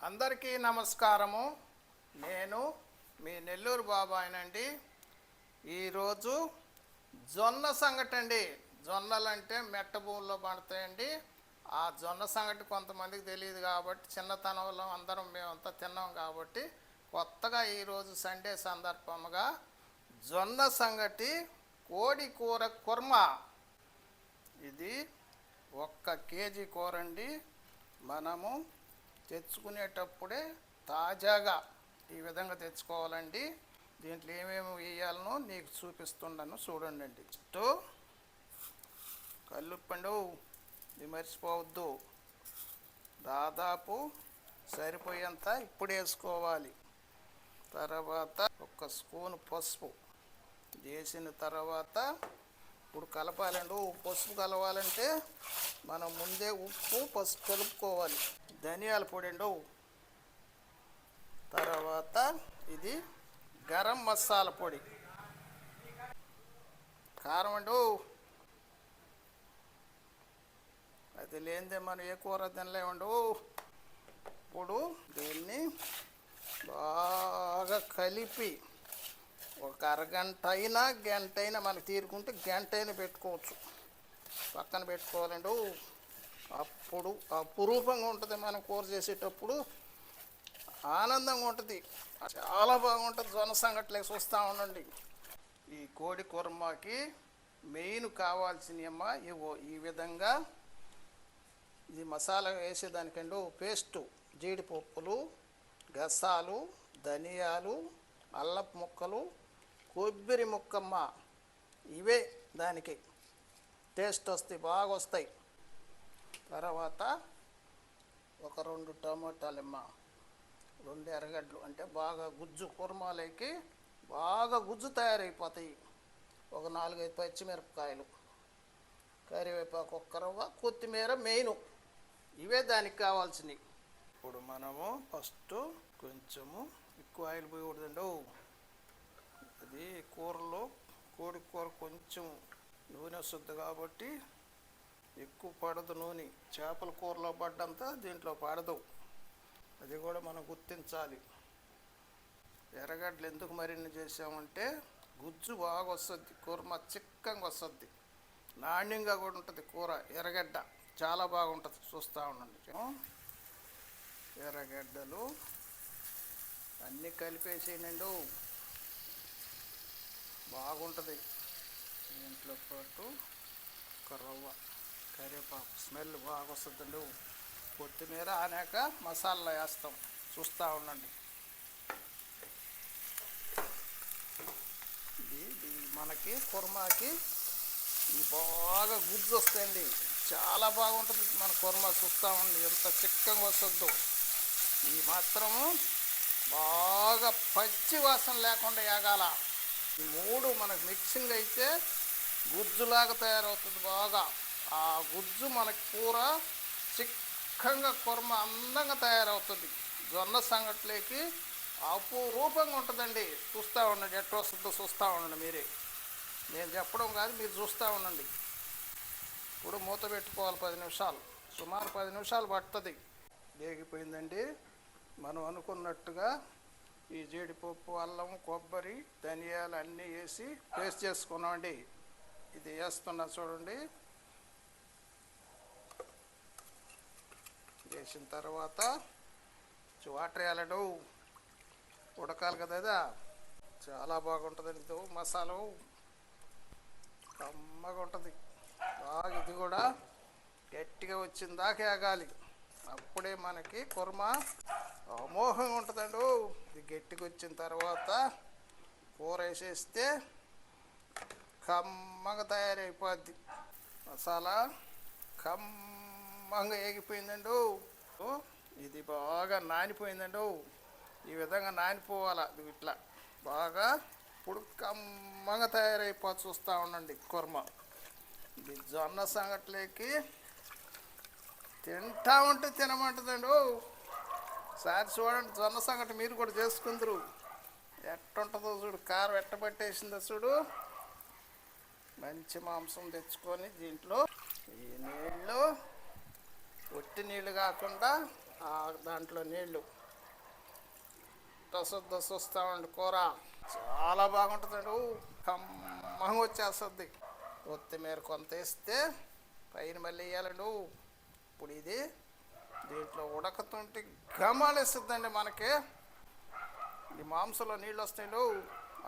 అందరికీ నమస్కారము. నేను మీ నెల్లూరు బాబాయినండి. ఈరోజు జొన్న సంగటి అండి. జొన్నలంటే మెట్ట భూముల్లో పండుతాయండి. ఆ జొన్న సంగటి కొంతమందికి తెలియదు కాబట్టి, చిన్నతనంలో అందరం మేమంతా తిన్నాం కాబట్టి, కొత్తగా ఈరోజు సండే సందర్భంగా జొన్న సంగటి కోడి కూర కుర్మా. ఇది 1 కేజీ కూర అండి. మనము తెచ్చుకునేటప్పుడే తాజాగా ఈ విధంగా తెచ్చుకోవాలండి. దీంట్లో ఏమేమి వేయాలనో నీకు చూపిస్తున్నాను, చూడండి అండి. చుట్టూ కల్లుప్పండు, ఇది మర్చిపోవద్దు. దాదాపు సరిపోయేంత ఇప్పుడు వేసుకోవాలి. తర్వాత 1 స్పూను పసుపు వేసిన తర్వాత ఇప్పుడు కలపాలండి. పసుపు కలవాలంటే మనం ముందే ఉప్పు పసుపు కలుపుకోవాలి. ధనియాల పొడి అండి. తర్వాత ఇది గరం మసాలా పొడి, కారం అండి. అది లేనిదే మనం ఏ కూర తినలేమండు. ఇప్పుడు దీన్ని బాగా కలిపి ఒక అరగంట అయినా గంట అయినా మనకు తీరుకుంటే గంట అయినా పెట్టుకోవచ్చు, పక్కన పెట్టుకోవాలండి. అప్పుడు అపురూపంగా ఉంటుంది. మనం కూర చేసేటప్పుడు ఆనందంగా ఉంటుంది, చాలా బాగుంటుంది. జొన్న సంగట్లే చూస్తూ ఉండండి. ఈ కోడి కుర్మాకి మెయిన్ కావాల్సినవమ్మా ఇవో. ఈ విధంగా ఇది మసాలా వేసేదానికండి. పేస్టు, జీడిపప్పులు, గసాలు, ధనియాలు, అల్లపు ముక్కలు, కొబ్బరి ముక్కమ్మ. ఇవే దానికి టేస్ట్ వస్తాయి, బాగా వస్తాయి. తర్వాత ఒక 2 టమాటాలమ్మ, 2 ఎర్రగడ్డలు, అంటే బాగా గుజ్జు కుర్మాలకి బాగా గుజ్జు తయారైపోతాయి. ఒక 4-5 పచ్చిమిరపకాయలు, కరివేపాకు, 1 రవ్వ, కొత్తిమీర మెయిన్. ఇవే దానికి కావాల్సినవి. ఇప్పుడు మనము ఫస్ట్ కొంచెము ఎక్కువ ఆయిల్ పోయకూడదండి. అది కూరలో కోడి కూర కొంచెం నూనె వస్తుంది కాబట్టి ఎక్కువ పడదు నూనె. చేపల కూరలో పడ్డంతా దీంట్లో పడదు, అది కూడా మనం గుర్తించాలి. ఎర్రగడ్డలు ఎందుకు మరిన్ని చేసామంటే గుజ్జు బాగా వస్తుంది, కూర చిక్కంగా వస్తుంది, నాణ్యంగా కూడా ఉంటుంది కూర. ఎర్రగడ్డ చాలా బాగుంటుంది, చూస్తూ ఉండండి. ఎర్రగడ్డలు అన్నీ కలిపేసేయండి, బాగుంటుంది. దీంట్లో పాటు 1 రవ్వ కరివేపాకు, స్మెల్ బాగా వస్తుందండి. కొత్తిమీర అనేక మసాలా వేస్తాం, చూస్తూ ఉండండి. ఇది మనకి కుర్మాకి ఈ బాగా గుజ్జు వస్తాయండి, చాలా బాగుంటుంది మన కుర్మా. చూస్తూ ఉండండి ఎంత చిక్కంగా వస్తుందో. ఈ మాత్రము బాగా పచ్చి వాసన లేకుండా ఏగాల. ఈ 3 మనకు మిక్సింగ్ అయితే గుజ్జులాగా తయారవుతుంది బాగా. ఆ గుజ్జు మనకి కూర చిక్కంగా కుర్మ అందంగా తయారవుతుంది. జొన్న సంగట్లోకి అపురూపంగా ఉంటుందండి. చూస్తూ ఉండండి, ఎట్లా వస్తుందో చూస్తూ ఉండండి మీరే. నేను చెప్పడం కాదు, మీరు చూస్తూ ఉండండి. ఇప్పుడు మూత పెట్టుకోవాలి 10 నిమిషాలు, సుమారు 10 నిమిషాలు పడుతుంది. వేగిపోయిందండి. మనం అనుకున్నట్టుగా ఈ జీడిపప్పు, అల్లం, కొబ్బరి, ధనియాలు అన్నీ వేసి పేస్ట్ చేసుకున్నామండి. ఇది వేస్తున్నా చూడండి. వేసిన తర్వాత వాటర్ వేయాలండి, ఉడకాలి కదా. అదా చాలా బాగుంటుందండి. ఇది మసాలా కమ్మగా ఉంటుంది బాగా. ఇది కూడా గట్టిగా వచ్చిన దాకా వేగాలి, అప్పుడే మనకి కుర్మా అమోఘంగా ఉంటుందండి. ఇది గట్టిగా వచ్చిన తర్వాత కూర వేసేస్తే కమ్మగా తయారైపోద్ది. మసాలా కమ్మగా వేగిపోయిందండి. ఇది బాగా నానిపోయిందండి. ఈ విధంగా నానిపోవాలి. అది ఇట్లా బాగా ఇప్పుడు కమ్మగా తయారైపోతుంది. చూస్తూ ఉండండి కుర్మా. ఇది జొన్న సంగట్లోకి తింటా ఉంటే తినమంటుందండి. సారి చూడండి, జొన్న సంగటి మీరు కూడా చేసుకుందరు. ఎట్టుంటుందో చూడు, కారం ఎట్టబట్టేసిందో చూడు. మంచి మాంసం తెచ్చుకొని దీంట్లో ఈ నీళ్ళు, ఒట్టి నీళ్ళు కాకుండా దాంట్లో నీళ్ళు వస్తుంది చూస్తామండి కూర చాలా బాగుంటుందండి. కమ్మగా వచ్చేస్తుంది. కొత్తిమీర కొంత వేస్తే పైన మళ్ళీ వేయాలండి. ఇప్పుడు ఇది దీంట్లో ఉడకతుంటే గమాలు వేస్తుందండి. మనకి ఈ మాంసంలో నీళ్ళు వస్తాయండి,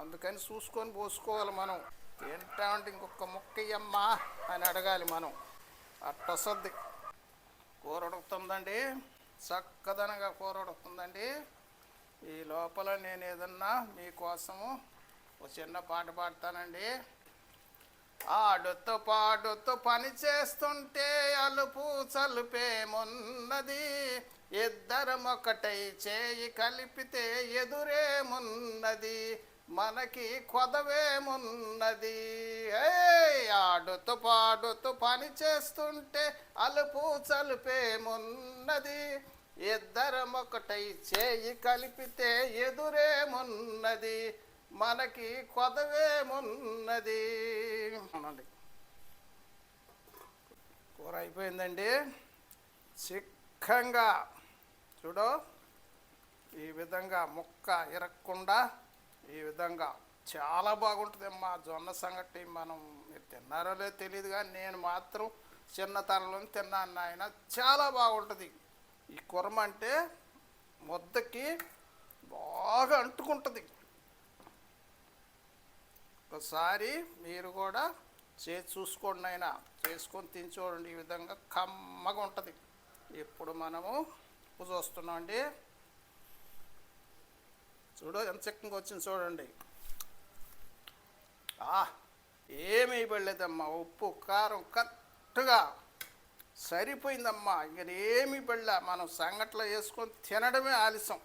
అందుకని చూసుకొని పోసుకోవాలి. మనం తింటామంటే ఇంకొక ముక్క ఇయ్యమ్మా అని అడగాలి మనం. అట్టొస్తుంది. కూర ఉడుకుతుందండి, చక్కదనంగా కూర ఉడుకుతుందండి. ఈ లోపల నేను ఏదన్నా మీకోసము ఒక చిన్న పాట పాడతానండి. ఆడుతూ పాడుతూ పని చేస్తుంటే అలుపు చలుపేమున్నది, ఇద్దరం ఒకటై చేయి కలిపితే ఎదురేమున్నది, మనకి కొదవేమున్నది. ఆడుతూ పాడుతూ పని చేస్తుంటే అలుపు చలుపేమున్నది, ఇద్దరం ఒకటై చేయి కలిపితే ఎదురేమున్నది, మనకి కొదవేమున్నది. అవునండి, కూర అయిపోయిందండి. చిక్కంగా చూడు, ఈ విధంగా ముక్క ఇరక్కుండా ఈ విధంగా చాలా బాగుంటుందమ్మా జొన్న సంగటి. మనం మీరు తిన్నారో లేదో తెలియదు, కానీ నేను మాత్రం చిన్నతనంలో తిన్నాను నాయన. చాలా బాగుంటుంది. ఈ కుర్మ అంటే ముద్దకి బాగా అంటుకుంటుంది. ఒకసారి మీరు కూడా చేసి చూసుకోండి నాయన, చేసుకొని తిని చూడండి. ఈ విధంగా కమ్మగా ఉంటుంది. ఇప్పుడు మనము చూస్తున్నామండి. చూడు ఎంత చక్కగా వచ్చింది చూడండి. ఏమీ పడలేదమ్మా, ఉప్పు కారం కరెక్ట్గా సరిపోయిందమ్మా. ఇంక ఏమీ పడలే. మనం సంగట్లో వేసుకొని తినడమే ఆలస్యం.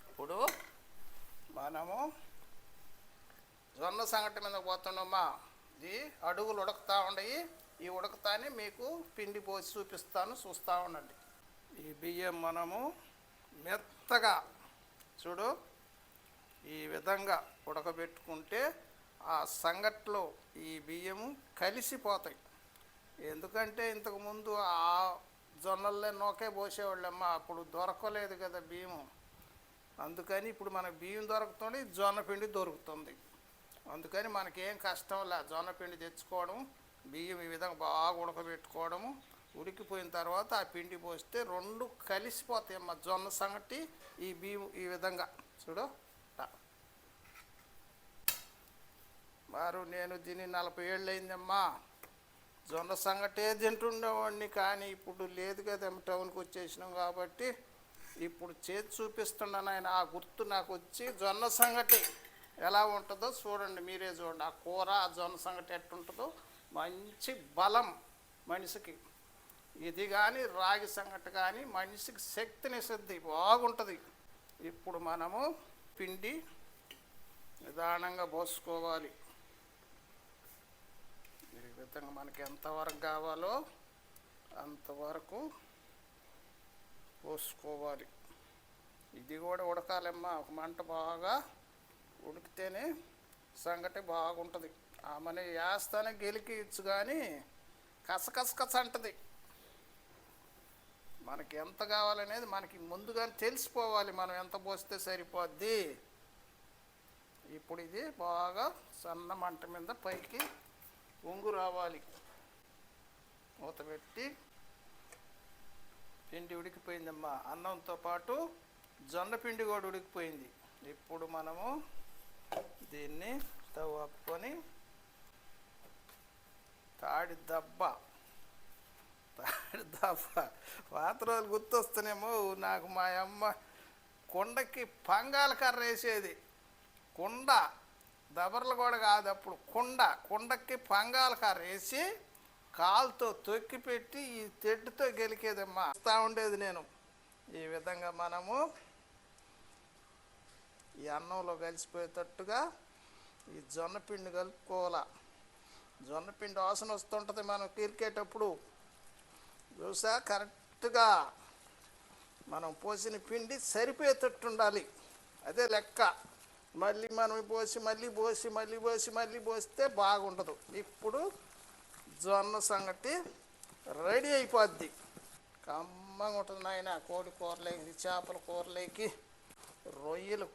ఇప్పుడు మనము జొన్న సంగటి మీద పోతున్నామా. ఇది అడుగులు ఉడకుతూ ఉండయి. ఈ ఉడకతానే మీకు పిండి పోసి చూపిస్తాను, చూస్తూ ఉండండి. ఈ బియ్యం మనము మెత్తగా చూడు ఈ విధంగా ఉడకబెట్టుకుంటే ఆ సంగట్లో ఈ బియ్యము కలిసిపోతాయి. ఎందుకంటే ఇంతకుముందు ఆ జొన్నల్లే నూకే పోసేవాళ్ళమ్మా, అప్పుడు దొరకలేదు కదా బియ్యము. అందుకని ఇప్పుడు మన బియ్యం దొరుకుతుంది, జొన్న పిండి దొరుకుతుంది. అందుకని మనకేం కష్టం లే. జొన్న పిండి తెచ్చుకోవడం, బియ్యం ఈ విధంగా బాగా ఉడకబెట్టుకోవడము. ఉడికిపోయిన తర్వాత ఆ పిండి పోస్తే రెండు కలిసిపోతాయి అమ్మ. జొన్న సంగటి ఈ బియ్యం ఈ విధంగా చూడు. నేను దీన్ని 40 ఏళ్ళు అయిందమ్మా. జొన్న సంగటే తింటుండేవాడిని, కానీ ఇప్పుడు లేదు కదా, టౌన్కి వచ్చేసినాం కాబట్టి ఇప్పుడు చేసి చూపిస్తున్నాను ఆయన. ఆ గుర్తు నాకు వచ్చి జొన్న సంగటి ఎలా ఉంటుందో చూడండి, మీరే చూడండి. ఆ కూర ఆ జొన్న సంగటి ఎట్టుంటుందో మంచి బలం మనిషికి. ఇది కానీ రాగి సంగటి కానీ మనిషికి శక్తినిస్తుంది, బాగుంటుంది. ఇప్పుడు మనము పిండి నిదానంగా పోసుకోవాలి. ఈ విధంగా మనకి ఎంతవరకు కావాలో అంతవరకు పోసుకోవాలి. ఇది కూడా ఉడకాలమ్మా. ఒక మంట బాగా ఉడికితేనే సంగటి బాగుంటుంది. ఆమెను వేస్తానే గెలికిచ్చు, కానీ కసకసకస అంటది. మనకి ఎంత కావాలనేది మనకి ముందుగానే తెలిసిపోవాలి, మనం ఎంత పోస్తే సరిపోద్ది. ఇప్పుడు ఇది బాగా సన్న మంట మీద పైకి పొంగు రావాలి. మూత పెట్టి పిండి ఉడికిపోయిందమ్మా. అన్నంతో పాటు జొన్న పిండి కూడా ఉడికిపోయింది. ఇప్పుడు మనము దీన్ని స్టవ్ ఆపుకొని తాడి దబ్బ పాత రోజులు గుర్తొస్తేనేమో నాకు. మా అమ్మ కుండకి పంగాల కర్ర వేసేది. కుండ దబర్లు కూడా కాదు అప్పుడు, కుండకి పంగాల కర్ర వేసి కాలుతో తొక్కి పెట్టి ఈ తెడ్డుతో గెలికేదమ్మా. వస్తూ ఉండేది నేను. ఈ విధంగా మనము ఈ అన్నంలో కలిసిపోయేటట్టుగా ఈ జొన్న పిండి కలుపుకోవాలా. జొన్న పిండి వాసన వస్తుంటుంది మనం కీరికేటప్పుడు. చూసా, కరెక్ట్గా మనం పోసిన పిండి సరిపోయేటట్టు ఉండాలి. అదే లెక్క. మళ్ళీ మనం మళ్ళీ పోస్తే బాగుండదు. ఇప్పుడు జొన్న సంగటి రెడీ అయిపోద్ది. కమ్మగా ఉంటుంది నాయన. కోడి కూరలేకి, చేపల కూరలేకి, రొయ్యలు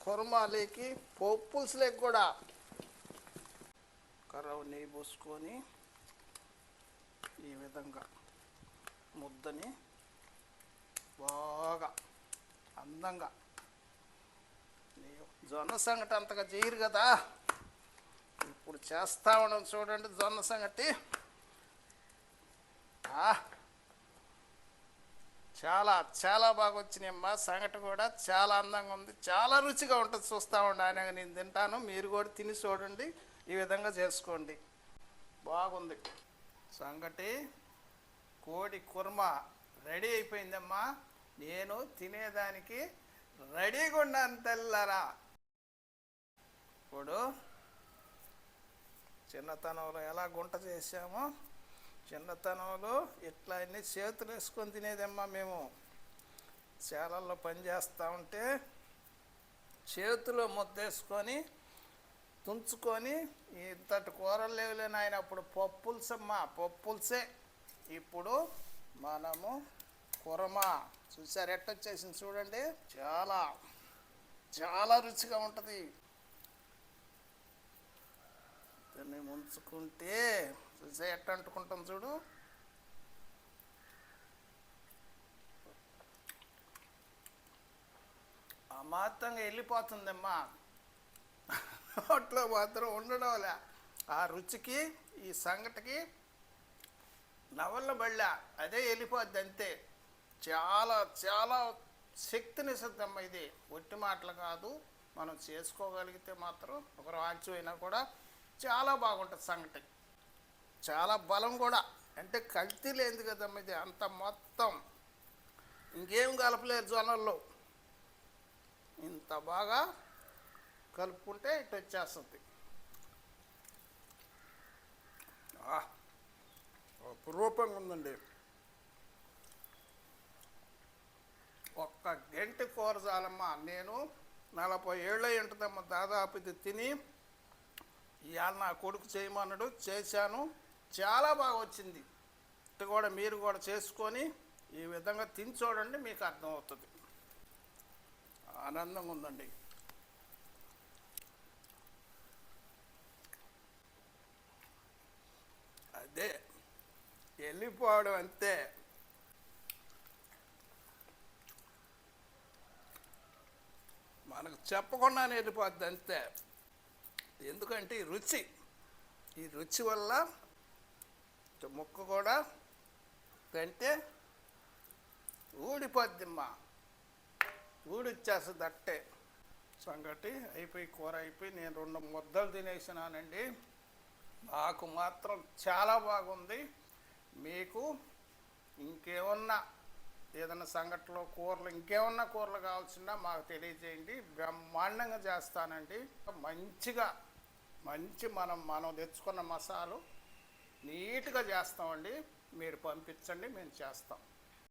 కుర్మాలేకి, పప్పుల్స్లేకి కూడా కర్రవ నెయ్యి పోసుకొని ఈ విధంగా ముద్దని బాగా అందంగా, జొన్న సంగటి అంతగా చేయరు కదా, ఇప్పుడు చేస్తా ఉన్నాం చూడండి జొన్న సంగటి. చాలా చాలా బాగా వచ్చినాయమ్మా. సంగటి కూడా చాలా అందంగా ఉంది, చాలా రుచిగా ఉంటుంది. చూస్తూ ఉండి ఆయన నేను తింటాను, మీరు కూడా తిని చూడండి. ఈ విధంగా చేసుకోండి, బాగుంది. సంగటి కోడి కుర్మా రెడీ అయిపోయిందమ్మా. నేను తినేదానికి రెడీగా ఉన్నాను తెల్లరా. ఇప్పుడు చిన్నతనంలో ఎలా గుంట చేసామో, చిన్నతనంలో ఇట్లా అన్ని చేతులు వేసుకొని తినేదమ్మా. మేము చేలల్లో పనిచేస్తూ ఉంటే చేతిలో ముద్దేసుకొని తుంచుకొని, ఇంతటి కూరలు లేవులేని ఆయన అప్పుడు పప్పుల్సమ్మా, పప్పుల్సే. ఇప్పుడు మనము కుర్మా చూసారు ఎట్టొచ్చేసింది చూడండి, చాలా చాలా రుచిగా ఉంటుంది. దాన్ని ముంచుకుంటే చూసా ఎట్ట అంటుకుంటాం చూడు. అమాత్రంగా వెళ్ళిపోతుందమ్మా, అట్లా మాత్రం ఉండడంలే. ఆ రుచికి ఈ సంగటికి నవల్ల బళ్ళ అదే వెళ్ళిపోద్ది అంతే. చాలా చాలా శక్తినిస్తుందమ్మా ఇది, ఒట్టి మాటలు కాదు. మనం చేసుకోగలిగితే మాత్రం ఒకరు ఆచిపోయినా కూడా చాలా బాగుంటుంది సంగటి. చాలా బలం కూడా, అంటే కల్తీ లేదు కదమ్మా ఇది. అంత మొత్తం ఇంకేం కలపలేదు జొన్నల్లో, ఇంత బాగా కలుపుకుంటే ఇటు వచ్చేస్తుంది. అపురూపంగా ఉందండి. ఒక్క గంట కూర చాలమ్మా. నేను 40 ఏళ్ళ ఉంటుందమ్మా దాదాపు ఇది తిని. ఇవాళ నా కొడుకు చేయమన్నాడు, చేశాను, చాలా బాగా వచ్చింది. ఇటు కూడా మీరు కూడా చేసుకొని ఈ విధంగా తిని చూడండి, మీకు అర్థమవుతుంది. ఆనందంగా ఉందండి. అదే వెళ్ళిపోవడం అంతే. మనకు చెప్పకుండానే వెళ్ళిపోద్ది అంతే. ఎందుకంటే ఈ రుచి వల్ల ముక్క కూడా తింటే ఊడిపోద్దమ్మా, ఊడిచ్చేస్తుంది అట్టే. సంగటి అయిపోయి కూర అయిపోయి నేను 2 ముద్దలు తినేసినానండి. నాకు మాత్రం చాలా బాగుంది. మీకు ఇంకేమన్నా ఏదైనా సంగట్లో కూరలు, ఇంకేమన్నా కూరలు కావాల్సిందా మాకు తెలియజేయండి, బ్రహ్మాండంగా చేస్తానండి. మంచి మనం తెచ్చుకున్న మసాలు నీట్గా చేస్తామండి. మీరు పంపించండి, మేము చేస్తాం.